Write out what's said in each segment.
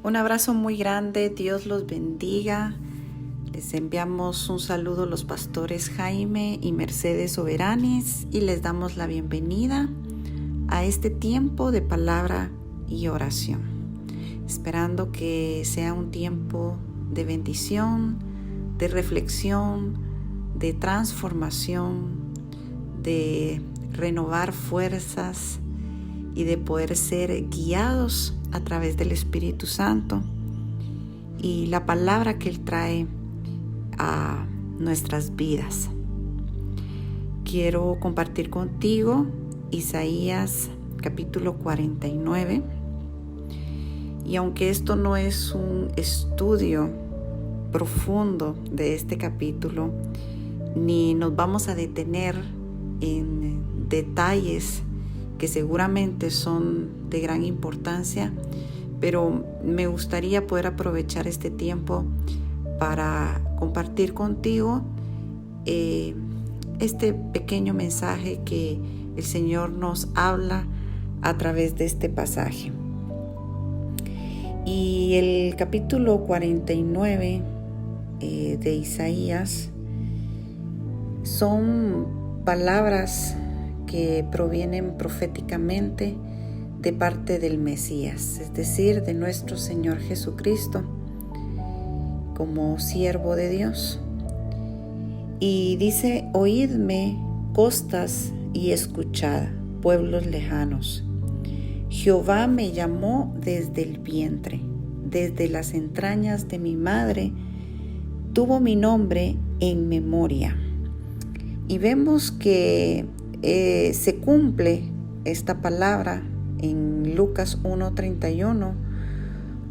Un abrazo muy grande, Dios los bendiga. Les enviamos un saludo a los pastores Jaime y Mercedes Soberanis y les damos la bienvenida a este tiempo de palabra y oración, esperando que sea un tiempo de bendición, de reflexión, de transformación, de renovar fuerzas y de poder ser guiados a través del Espíritu Santo y la palabra que Él trae a nuestras vidas. Quiero compartir contigo Isaías capítulo 49, y aunque esto no es un estudio profundo de este capítulo, ni nos vamos a detener en detalles que seguramente son de gran importancia, pero me gustaría poder aprovechar este tiempo para compartir contigo este pequeño mensaje que el Señor nos habla a través de este pasaje. Y el capítulo 49 de Isaías son palabras que provienen proféticamente de parte del Mesías, es decir, de nuestro Señor Jesucristo, como siervo de Dios. Y dice: oídme, costas, y escuchad, pueblos lejanos. Jehová me llamó desde el vientre, desde las entrañas de mi madre, tuvo mi nombre en memoria. Y vemos que se cumple esta palabra en Lucas 1:31,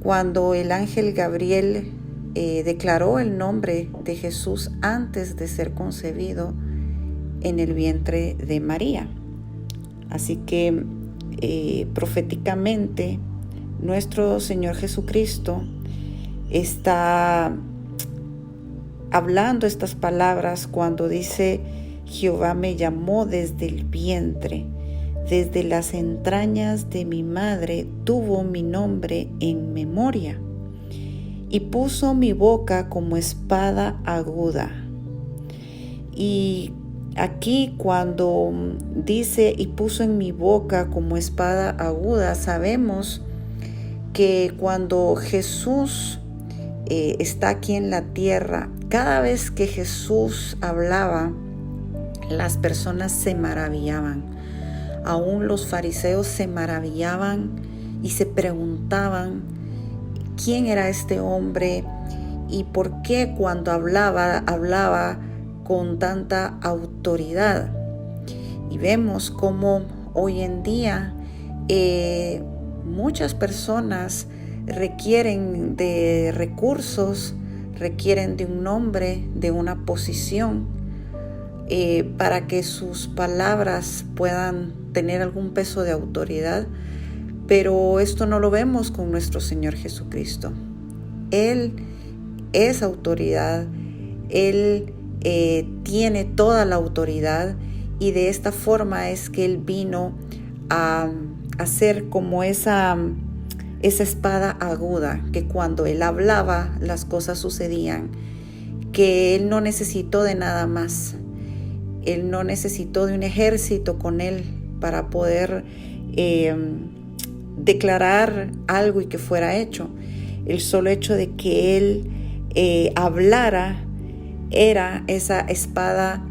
cuando el ángel Gabriel declaró el nombre de Jesús antes de ser concebido en el vientre de María. Así que proféticamente nuestro Señor Jesucristo está hablando estas palabras cuando dice: Jehová me llamó desde el vientre, desde las entrañas de mi madre tuvo mi nombre en memoria, y puso mi boca como espada aguda. Y aquí cuando dice y puso en mi boca como espada aguda, sabemos que cuando Jesús está aquí en la tierra, cada vez que Jesús hablaba, las personas se maravillaban. Aún los fariseos se maravillaban y se preguntaban quién era este hombre y por qué cuando hablaba con tanta autoridad. Y vemos cómo hoy en día muchas personas requieren de recursos, requieren de un nombre, de una posición, para que sus palabras puedan tener algún peso de autoridad, pero esto no lo vemos con nuestro Señor Jesucristo. Él es autoridad, Él tiene toda la autoridad, y de esta forma es que Él vino a hacer como esa espada aguda, que cuando Él hablaba las cosas sucedían, que Él no necesitó de nada más. Él no necesitó de un ejército con Él para poder declarar algo y que fuera hecho. El solo hecho de que Él hablara era esa espada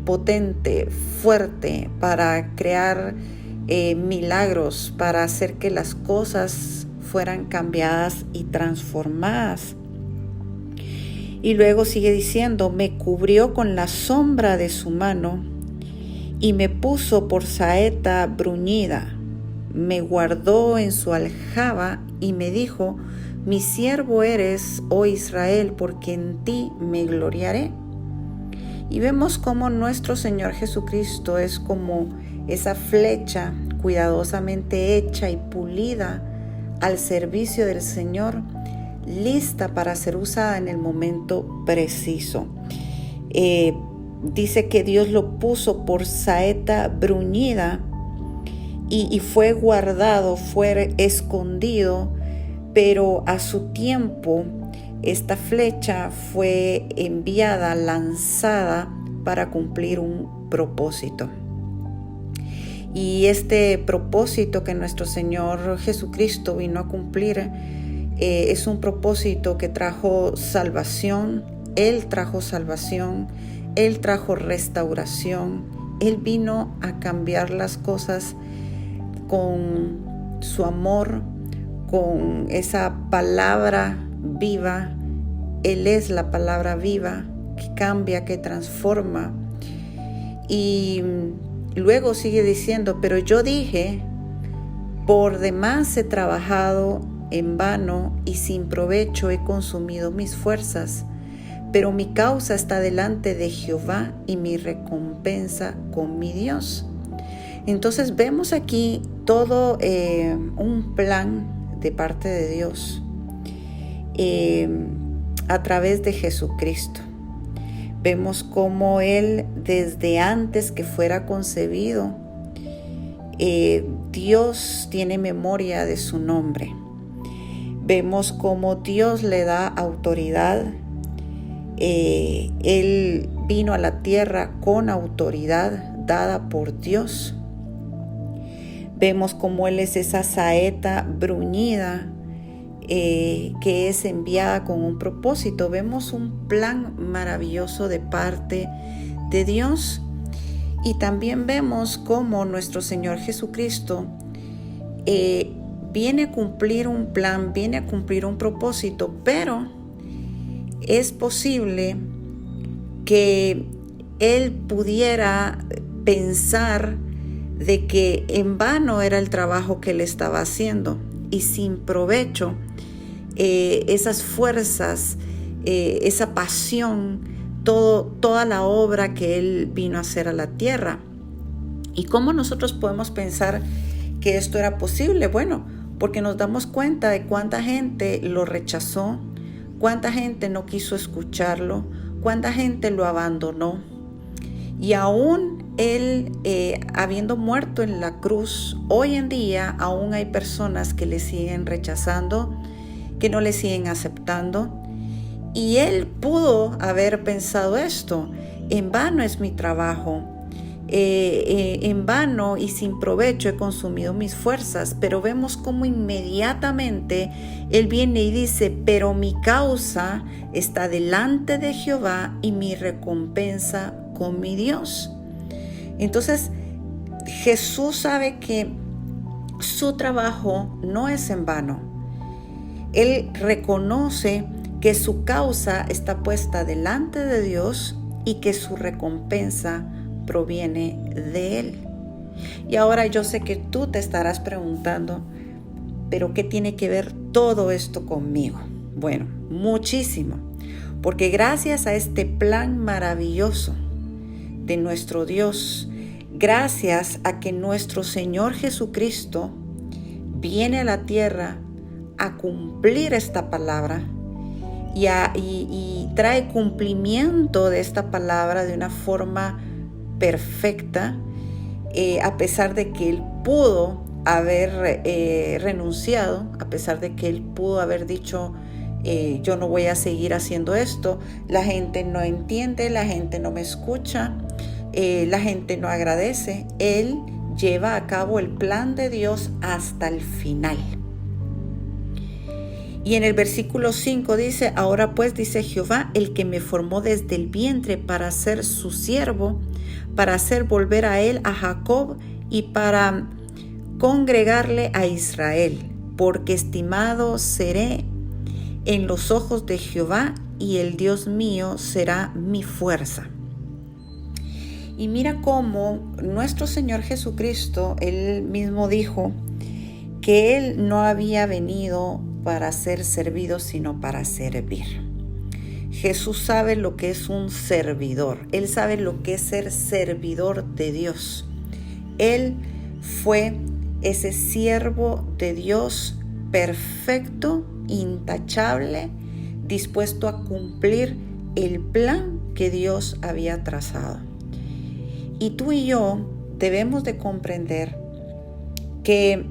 potente, fuerte, para crear milagros, para hacer que las cosas fueran cambiadas y transformadas. Y luego sigue diciendo: me cubrió con la sombra de su mano y me puso por saeta bruñida. Me guardó en su aljaba y me dijo: mi siervo eres, oh Israel, porque en ti me gloriaré. Y vemos cómo nuestro Señor Jesucristo es como esa flecha cuidadosamente hecha y pulida al servicio del Señor, lista para ser usada en el momento preciso. Dice que Dios lo puso por saeta bruñida y fue guardado, fue escondido, pero a su tiempo esta flecha fue enviada, lanzada para cumplir un propósito. Y este propósito que nuestro Señor Jesucristo vino a cumplir es un propósito que trajo salvación. Él trajo salvación, Él trajo restauración. Él vino a cambiar las cosas con su amor, con esa palabra viva. Él es la palabra viva que cambia, que transforma. Y luego sigue diciendo, pero yo dije, por demás he trabajado en vano y sin provecho he consumido mis fuerzas, pero mi causa está delante de Jehová y mi recompensa con mi Dios. Entonces vemos aquí todo un plan de parte de Dios a través de Jesucristo. Vemos cómo Él, desde antes que fuera concebido, Dios tiene memoria de su nombre. Vemos cómo Dios le da autoridad. Él vino a la tierra con autoridad dada por Dios. Vemos cómo Él es esa saeta bruñida que es enviada con un propósito. Vemos un plan maravilloso de parte de Dios. Y también vemos cómo nuestro Señor Jesucristo viene a cumplir un plan, viene a cumplir un propósito, pero es posible que Él pudiera pensar de que en vano era el trabajo que Él estaba haciendo y sin provecho esas fuerzas, esa pasión, toda la obra que Él vino a hacer a la tierra. ¿Y cómo nosotros podemos pensar que esto era posible? Bueno, porque nos damos cuenta de cuánta gente lo rechazó, cuánta gente no quiso escucharlo, cuánta gente lo abandonó. Y aún Él, habiendo muerto en la cruz, hoy en día aún hay personas que le siguen rechazando, que no le siguen aceptando. Y Él pudo haber pensado esto: en vano es mi trabajo, en vano y sin provecho he consumido mis fuerzas. Pero vemos cómo inmediatamente Él viene y dice, pero mi causa está delante de Jehová y mi recompensa con mi Dios. Entonces Jesús sabe que su trabajo no es en vano. Él reconoce que su causa está puesta delante de Dios y que su recompensa proviene de Él. Y ahora yo sé que tú te estarás preguntando, ¿pero qué tiene que ver todo esto conmigo? Bueno, muchísimo, porque gracias a este plan maravilloso de nuestro Dios, gracias a que nuestro Señor Jesucristo viene a la tierra a cumplir esta palabra y trae cumplimiento de esta palabra de una forma perfecta, a pesar de que Él pudo haber renunciado, a pesar de que Él pudo haber dicho, yo no voy a seguir haciendo esto, la gente no entiende, la gente no me escucha, la gente no agradece. Él lleva a cabo el plan de Dios hasta el final. Y en el versículo 5 dice, ahora pues, dice Jehová, el que me formó desde el vientre para ser su siervo, para hacer volver a él a Jacob y para congregarle a Israel, porque estimado seré en los ojos de Jehová y el Dios mío será mi fuerza. Y mira cómo nuestro Señor Jesucristo, Él mismo dijo que Él no había venido para ser servido, sino para servir. Jesús sabe lo que es un servidor. Él sabe lo que es ser servidor de Dios. Él fue ese siervo de Dios perfecto, intachable, dispuesto a cumplir el plan que Dios había trazado. Y tú y yo debemos de comprender que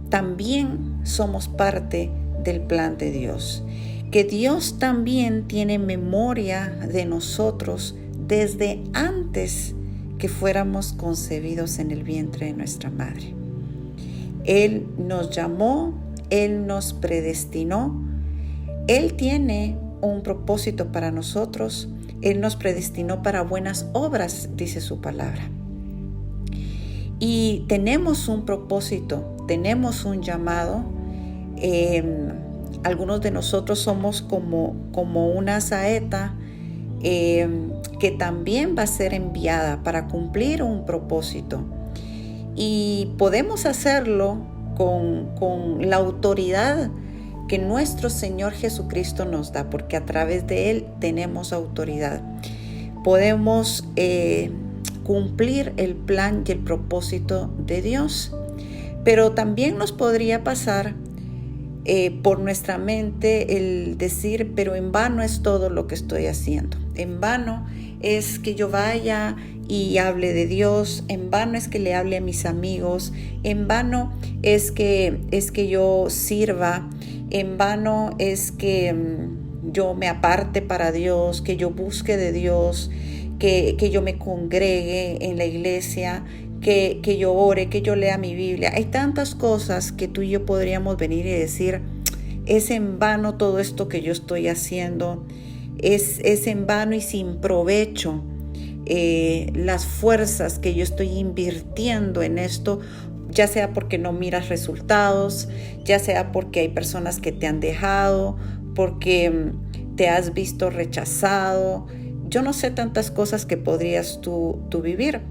también somos parte del plan de Dios, que Dios también tiene memoria de nosotros desde antes que fuéramos concebidos en el vientre de nuestra madre. Él nos llamó, Él nos predestinó, Él tiene un propósito para nosotros, Él nos predestinó para buenas obras, dice su palabra. Y tenemos un propósito, tenemos un llamado. Algunos de nosotros somos como una saeta que también va a ser enviada para cumplir un propósito. Y podemos hacerlo con la autoridad que nuestro Señor Jesucristo nos da, porque a través de Él tenemos autoridad. Podemos cumplir el plan y el propósito de Dios, pero también nos podría pasar por nuestra mente el decir, pero en vano es todo lo que estoy haciendo. En vano es que yo vaya y hable de Dios, en vano es que le hable a mis amigos, en vano es que yo sirva, en vano es que yo me aparte para Dios, que yo busque de Dios, que yo me congregue en la iglesia, que yo ore, que yo lea mi Biblia. Hay tantas cosas que tú y yo podríamos venir y decir, es en vano todo esto que yo estoy haciendo, es en vano y sin provecho las fuerzas que yo estoy invirtiendo en esto, ya sea porque no miras resultados, ya sea porque hay personas que te han dejado, porque te has visto rechazado. Yo no sé tantas cosas que podrías tú vivir.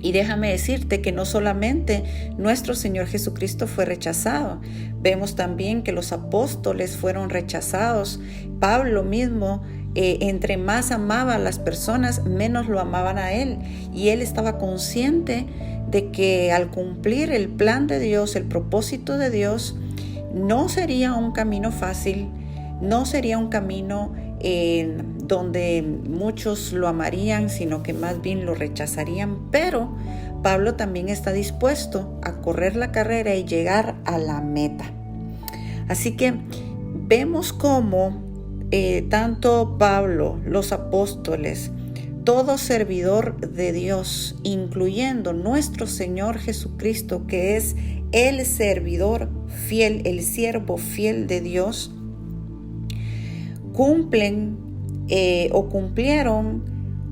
Y déjame decirte que no solamente nuestro Señor Jesucristo fue rechazado, vemos también que los apóstoles fueron rechazados. Pablo mismo, entre más amaba a las personas, menos lo amaban a él. Y él estaba consciente de que al cumplir el plan de Dios, el propósito de Dios, no sería un camino fácil, no sería un camino donde muchos lo amarían, sino que más bien lo rechazarían. Pero Pablo también está dispuesto a correr la carrera y llegar a la meta. Así que vemos cómo tanto Pablo, los apóstoles, todo servidor de Dios, incluyendo nuestro Señor Jesucristo, que es el servidor fiel, el siervo fiel de Dios, cumplieron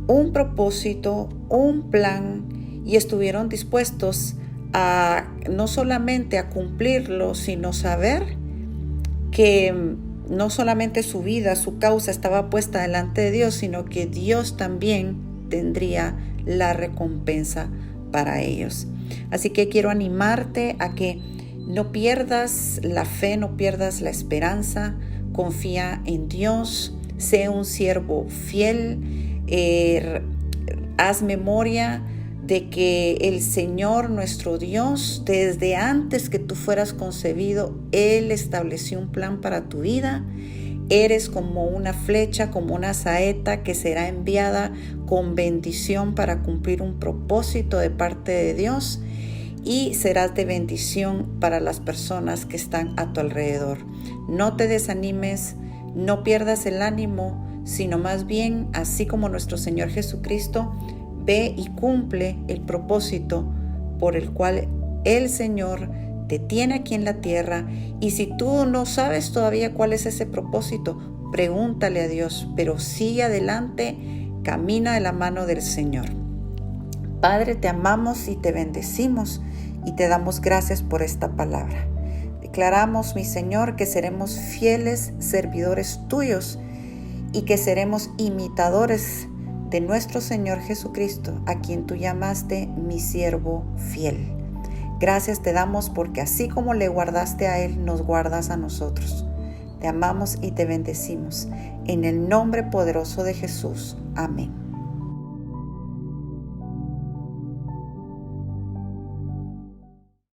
un propósito, un plan, y estuvieron dispuestos a no solamente a cumplirlo, sino saber que no solamente su vida, su causa estaba puesta delante de Dios, sino que Dios también tendría la recompensa para ellos. Así que quiero animarte a que no pierdas la fe, no pierdas la esperanza. Confía en Dios, sé un siervo fiel, haz memoria de que el Señor nuestro Dios, desde antes que tú fueras concebido, Él estableció un plan para tu vida. Eres como una flecha, como una saeta que será enviada con bendición para cumplir un propósito de parte de Dios, y serás de bendición para las personas que están a tu alrededor. No te desanimes, no pierdas el ánimo, sino más bien, así como nuestro Señor Jesucristo, ve y cumple el propósito por el cual el Señor te tiene aquí en la tierra. Y si tú no sabes todavía cuál es ese propósito, pregúntale a Dios, pero sigue adelante, camina de la mano del Señor. Padre, te amamos y te bendecimos y te damos gracias por esta palabra. Declaramos, mi Señor, que seremos fieles servidores tuyos y que seremos imitadores de nuestro Señor Jesucristo, a quien tú llamaste mi siervo fiel. Gracias te damos porque así como le guardaste a Él, nos guardas a nosotros. Te amamos y te bendecimos. En el nombre poderoso de Jesús. Amén.